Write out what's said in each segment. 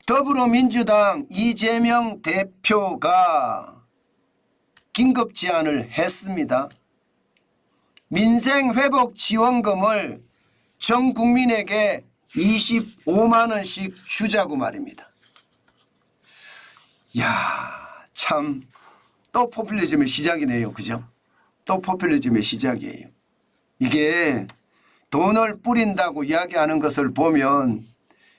더불어민주당 이재명 대표가 긴급 제안을 했습니다. 민생회복지원금을 전 국민에게 25만 원씩 주자고 말입니다. 야, 참 또 포퓰리즘의 시작이네요. 그죠? 또 포퓰리즘의 시작이에요. 이게 돈을 뿌린다고 이야기하는 것을 보면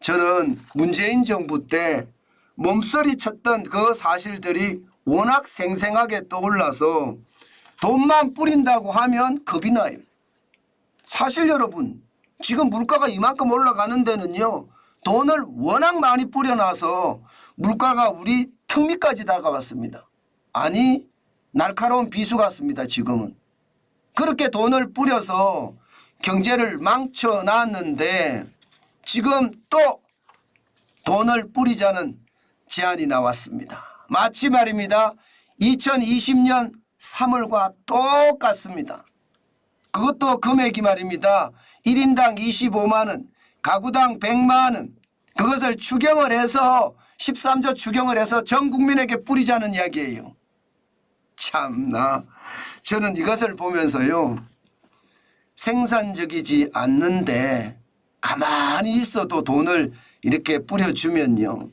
저는 문재인 정부 때 몸서리 쳤던 그 사실들이 워낙 생생하게 떠올라서 돈만 뿌린다고 하면 겁이 나요. 사실 여러분, 지금 물가가 이만큼 올라가는 데는요, 돈을 워낙 많이 뿌려놔서 물가가 우리 턱 밑까지 다가왔습니다. 아니, 날카로운 비수 같습니다. 지금은. 그렇게 돈을 뿌려서 경제를 망쳐놨는데 지금 또 돈을 뿌리자는 제안이 나왔습니다. 마치 말입니다. 2020년 3월과 똑같습니다. 그것도 금액이 말입니다. 1인당 25만 원, 가구당 100만 원. 그것을 추경을 해서 13조 추경을 해서 전 국민에게 뿌리자는 이야기예요. 참나, 저는 이것을 보면서요, 생산적이지 않는데 가만히 있어도 돈을 이렇게 뿌려주면요,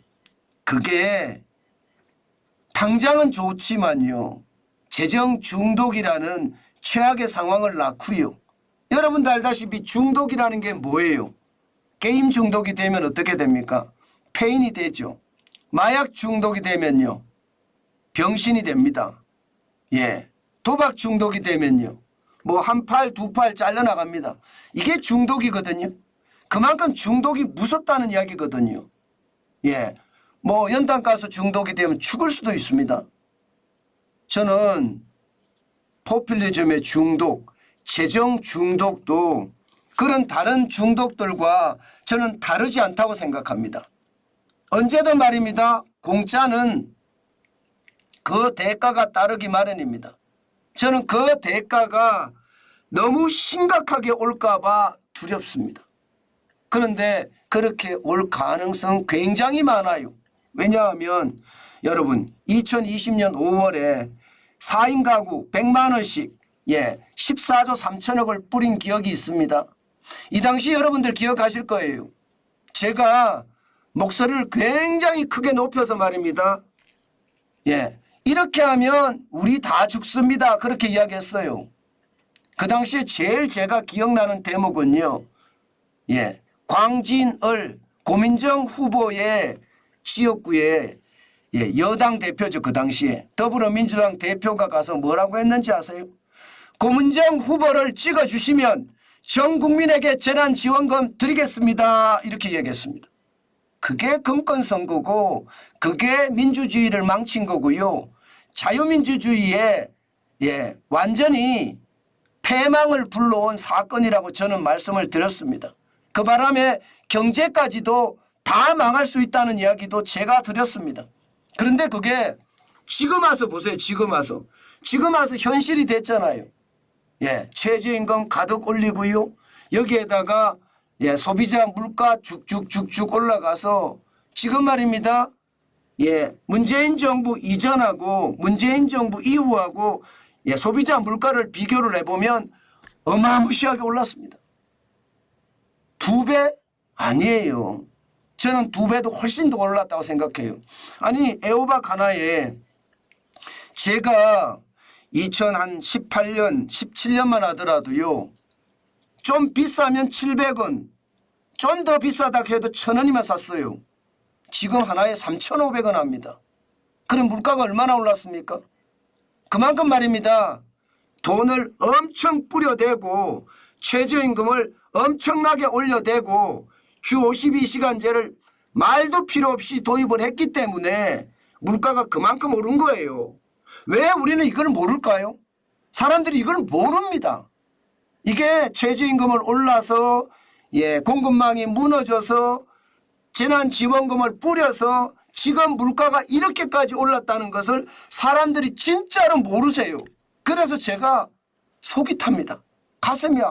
그게 당장은 좋지만요, 재정 중독이라는 최악의 상황을 낳고요. 여러분도 알다시피 중독이라는 게 뭐예요? 게임 중독이 되면 어떻게 됩니까? 폐인이 되죠. 마약 중독이 되면요, 병신이 됩니다. 예, 도박 중독이 되면요, 뭐 한 팔, 두 팔 잘려나갑니다. 이게 중독이거든요. 그만큼 중독이 무섭다는 이야기거든요. 예, 뭐 연탄가스 중독이 되면 죽을 수도 있습니다. 저는 포퓰리즘의 중독, 재정 중독도 그런 다른 중독들과 저는 다르지 않다고 생각합니다. 언제든 말입니다. 공짜는 그 대가가 따르기 마련입니다. 저는 그 대가가 너무 심각하게 올까 봐 두렵습니다. 그런데 그렇게 올 가능성 굉장히 많아요. 왜냐하면 여러분 2020년 5월에 4인 가구 100만 원씩 14조 3천억을 뿌린 기억이 있습니다. 이 당시 여러분들 기억하실 거예요. 제가 목소리를 굉장히 크게 높여서 말입니다. 이렇게 하면 우리 다 죽습니다. 그렇게 이야기했어요. 그 당시에 제일 제가 기억나는 대목은요, 광진을 고민정 후보의 지역구에 여당 대표죠. 그 당시에 더불어민주당 대표가 가서 뭐라고 했는지 아세요? 고민정 후보를 찍어주시면 전 국민에게 재난지원금 드리겠습니다. 이렇게 얘기했습니다. 그게 금권선거고 그게 민주주의를 망친 거고요. 자유민주주의에 완전히 패망을 불러온 사건이라고 저는 말씀을 드렸습니다. 그 바람에 경제까지도 다 망할 수 있다는 이야기도 제가 드렸습니다. 그런데 그게 지금 와서 보세요. 지금 와서 현실이 됐잖아요. 최저임금 가득 올리고요. 여기에다가 소비자 물가 쭉쭉쭉쭉 올라가서 지금 말입니다. 문재인 정부 이전하고 문재인 정부 이후하고 소비자 물가를 비교를 해보면 어마무시하게 올랐습니다. 2배? 아니에요. 저는 2배도 훨씬 더 올랐다고 생각해요. 아니 애호박 하나에 제가 2018년 17년만 하더라도요, 좀 비싸면 700원, 좀 더 비싸다 해도 1,000원이면 샀어요. 지금 하나에 3,500원 합니다. 그럼 물가가 얼마나 올랐습니까? 그만큼 말입니다. 돈을 엄청 뿌려대고 최저임금을 엄청나게 올려대고 주 52시간제를 말도 필요 없이 도입을 했기 때문에 물가가 그만큼 오른 거예요. 왜 우리는 이걸 모를까요? 사람들이 이걸 모릅니다. 이게 최저임금을 올라서 공급망이 무너져서 재난지원금을 뿌려서 지금 물가가 이렇게까지 올랐다는 것을 사람들이 진짜로 모르세요. 그래서 제가 속이 탑니다. 가슴이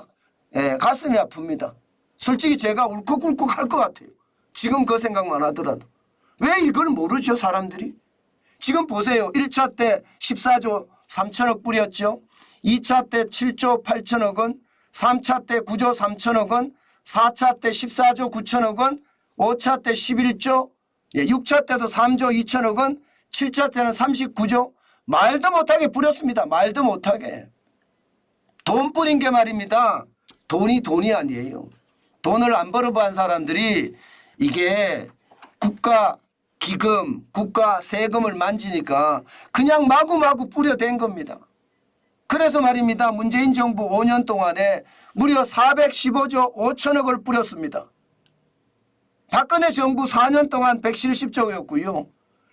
아픕니다. 솔직히 제가 울컥울컥 할 것 같아요. 지금 그 생각만 하더라도. 왜 이걸 모르죠, 사람들이? 지금 보세요. 1차 때 14조 3천억 뿌렸죠. 2차 때 7조 8천억 원, 3차 때 9조 3천억 원, 4차 때 14조 9천억 원, 5차 때 11조, 6차 때도 3조 2천억 원, 7차 때는 39조. 말도 못하게 뿌렸습니다. 말도 못하게. 돈 뿌린 게 말입니다. 돈이 아니에요. 돈을 안 벌어본 사람들이 이게 국가 기금, 국가 세금을 만지니까 그냥 마구마구 뿌려댄 겁니다. 그래서 말입니다. 문재인 정부 5년 동안에 무려 415조 5천억을 뿌렸습니다. 박근혜 정부 4년 동안 170조였고요.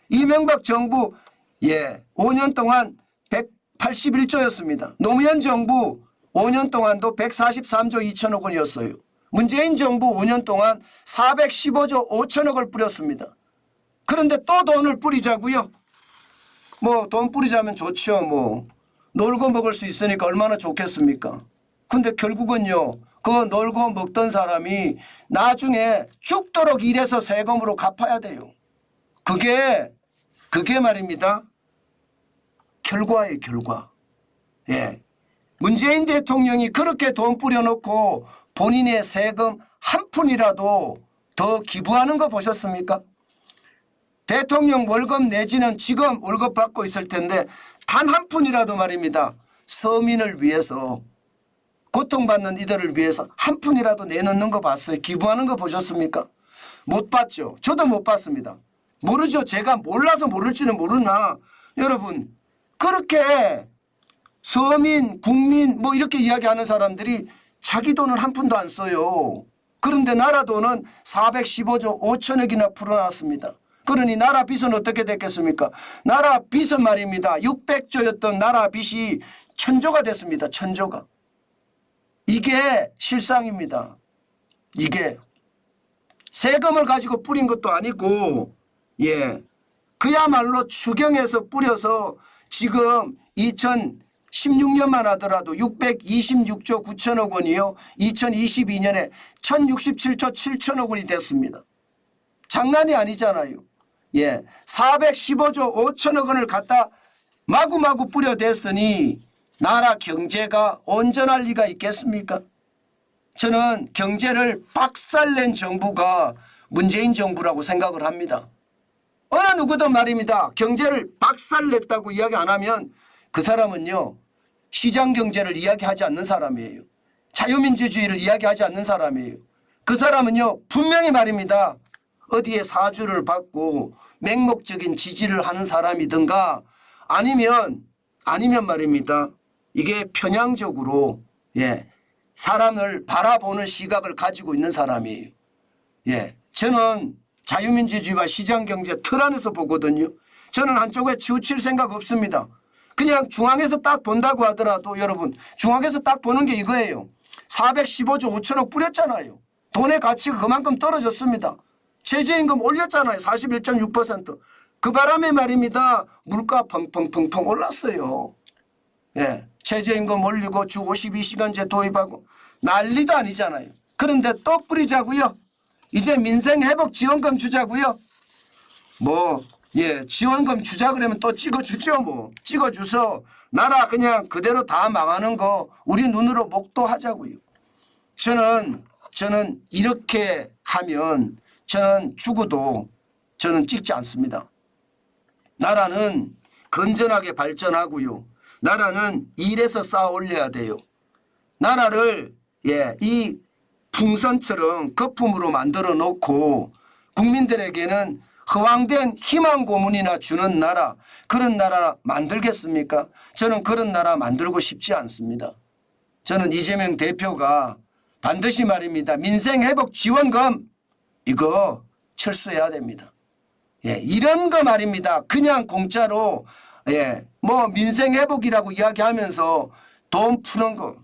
이명박 정부 5년 동안 181조였습니다. 노무현 정부 5년 동안도 143조 2천억 원이었어요. 문재인 정부 5년 동안 415조 5천억을 뿌렸습니다. 그런데 또 돈을 뿌리자고요. 뭐 돈 뿌리자면 좋죠. 뭐 놀고 먹을 수 있으니까 얼마나 좋겠습니까? 근데 결국은요. 그 놀고 먹던 사람이 나중에 죽도록 일해서 세금으로 갚아야 돼요. 그게 말입니다. 결과예요, 결과. 문재인 대통령이 그렇게 돈 뿌려놓고 본인의 세금 한 푼이라도 더 기부하는 거 보셨습니까? 대통령 월급 내지는 지금 월급 받고 있을 텐데 단 한 푼이라도 말입니다. 서민을 위해서 고통받는 이들을 위해서 한 푼이라도 내놓는 거 봤어요? 기부하는 거 보셨습니까? 못 봤죠. 저도 못 봤습니다. 모르죠. 제가 몰라서 모를지는 모르나 여러분 그렇게 서민, 국민 뭐 이렇게 이야기하는 사람들이 자기 돈을 한 푼도 안 써요. 그런데 나라 돈은 415조 5천억이나 풀어놨습니다. 그러니 나라 빚은 어떻게 됐겠습니까? 나라 빚은 말입니다. 600조였던 나라 빚이 1000조가 됐습니다. 1000조가. 이게 실상입니다. 이게 세금을 가지고 뿌린 것도 아니고 그야말로 추경해서 뿌려서 지금 2016년만 하더라도 626조 9천억 원이요. 2022년에 1067조 7천억 원이 됐습니다. 장난이 아니잖아요. 415조 5천억 원을 갖다 마구마구 뿌려댔으니 나라 경제가 온전할 리가 있겠습니까? 저는 경제를 박살낸 정부가 문재인 정부라고 생각을 합니다. 어느 누구든 말입니다. 경제를 박살냈다고 이야기 안 하면 그 사람은요. 시장경제를 이야기하지 않는 사람이에요. 자유민주주의를 이야기하지 않는 사람이에요. 그 사람은요. 분명히 말입니다. 어디에 사주를 받고 맹목적인 지지를 하는 사람이든가 아니면 말입니다. 이게 편향적으로 사람을 바라보는 시각을 가지고 있는 사람이에요. 저는 자유민주주의와 시장경제 틀 안에서 보거든요. 저는 한쪽에 치우칠 생각 없습니다. 그냥 중앙에서 딱 본다고 하더라도 여러분 중앙에서 딱 보는 게 이거예요. 415조 5천억 뿌렸잖아요. 돈의 가치가 그만큼 떨어졌습니다. 최저임금 올렸잖아요. 41.6%. 그 바람에 말입니다. 물가 펑펑펑펑 올랐어요. 최저임금 올리고 주 52시간제 도입하고 난리도 아니잖아요. 그런데 또 뿌리자고요. 이제 민생회복지원금 주자고요. 지원금 주자 그러면 또 찍어주죠. 찍어줘서 나라 그냥 그대로 다 망하는 거 우리 눈으로 목도하자고요. 저는 이렇게 하면 저는 죽어도 저는 찍지 않습니다. 나라는 건전하게 발전하고요. 나라는 일에서 쌓아 올려야 돼요. 나라를 이 풍선처럼 거품으로 만들어 놓고 국민들에게는 허황된 희망 고문이나 주는 나라, 그런 나라 만들겠습니까? 저는 그런 나라 만들고 싶지 않습니다. 저는 이재명 대표가 반드시 말입니다. 민생회복지원금 이거 철수해야 됩니다. 이런 거 말입니다. 그냥 공짜로 민생회복이라고 이야기하면서 돈 푸는 거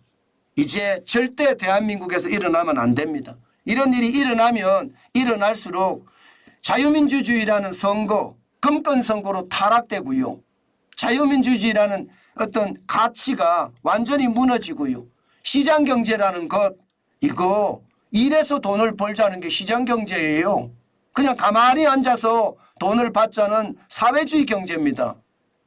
이제 절대 대한민국에서 일어나면 안 됩니다. 이런 일이 일어나면 일어날수록 자유민주주의라는 선거, 금권선거로 타락되고요. 자유민주주의라는 어떤 가치가 완전히 무너지고요. 시장경제라는 것 이거 일해서 돈을 벌자는 게 시장경제예요. 그냥 가만히 앉아서 돈을 받자는 사회주의 경제입니다.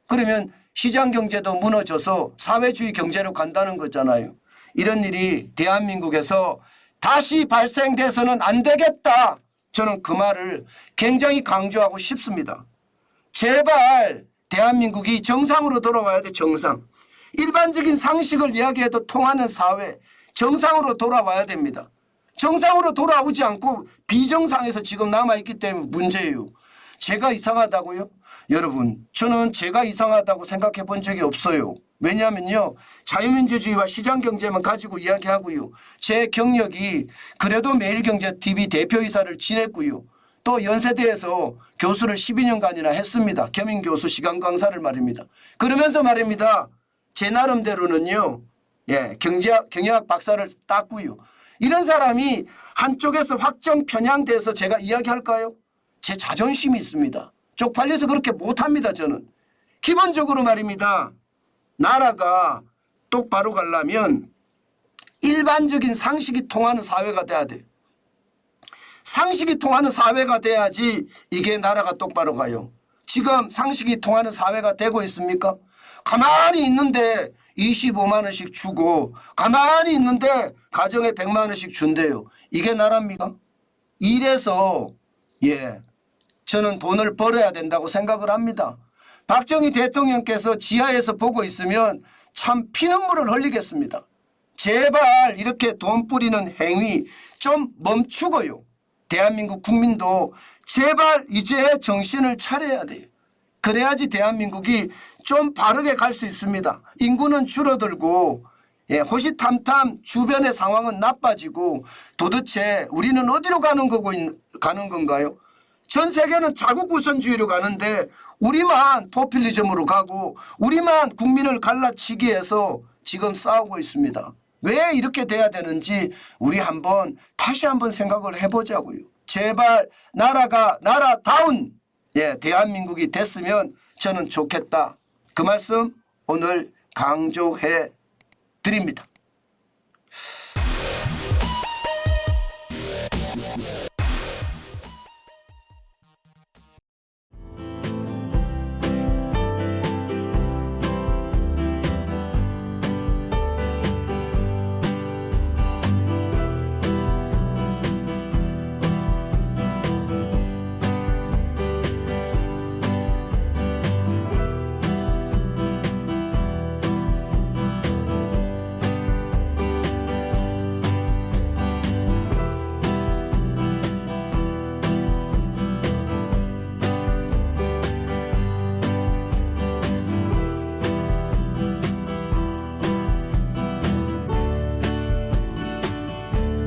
그러면 시장 경제도 무너져서 사회주의 경제로 간다는 거잖아요. 이런 일이 대한민국에서 다시 발생돼서는 안 되겠다. 저는 그 말을 굉장히 강조하고 싶습니다. 제발 대한민국이 정상으로 돌아와야 돼. 정상. 일반적인 상식을 이야기해도 통하는 사회, 정상으로 돌아와야 됩니다. 정상으로 돌아오지 않고 비정상에서 지금 남아있기 때문에 문제예요. 제가 이상하다고요? 여러분, 저는 제가 이상하다고 생각해 본 적이 없어요. 왜냐하면요, 자유민주주의와 시장경제만 가지고 이야기하고요. 제 경력이 그래도 매일경제TV 대표이사를 지냈고요. 또 연세대에서 교수를 12년간이나 했습니다. 겸임교수 시간 강사를 말입니다. 그러면서 말입니다. 제 나름대로는요, 경영학 박사를 땄고요. 이런 사람이 한쪽에서 확정 편향돼서 제가 이야기할까요? 제 자존심이 있습니다. 쪽팔려서 그렇게 못합니다. 저는. 기본적으로 말입니다. 나라가 똑바로 가려면 일반적인 상식이 통하는 사회가 돼야 돼요. 상식이 통하는 사회가 돼야지 이게 나라가 똑바로 가요. 지금 상식이 통하는 사회가 되고 있습니까? 가만히 있는데 25만 원씩 주고 가만히 있는데 가정에 100만 원씩 준대요. 이게 나라입니까? 이래서 저는 돈을 벌어야 된다고 생각을 합니다. 박정희 대통령께서 지하에서 보고 있으면 참 피눈물을 흘리겠습니다. 제발 이렇게 돈 뿌리는 행위 좀 멈추고요. 대한민국 국민도 제발 이제 정신을 차려야 돼요. 그래야지 대한민국이 좀 바르게 갈 수 있습니다. 인구는 줄어들고 호시탐탐 주변의 상황은 나빠지고 도대체 우리는 어디로 가는 건가요? 전 세계는 자국 우선주의로 가는데 우리만 포퓰리즘으로 가고 우리만 국민을 갈라치기 위해서 지금 싸우고 있습니다. 왜 이렇게 돼야 되는지 우리 다시 한번 생각을 해보자고요. 제발 나라가 나라다운 대한민국이 됐으면 저는 좋겠다. 그 말씀 오늘 강조해 드립니다.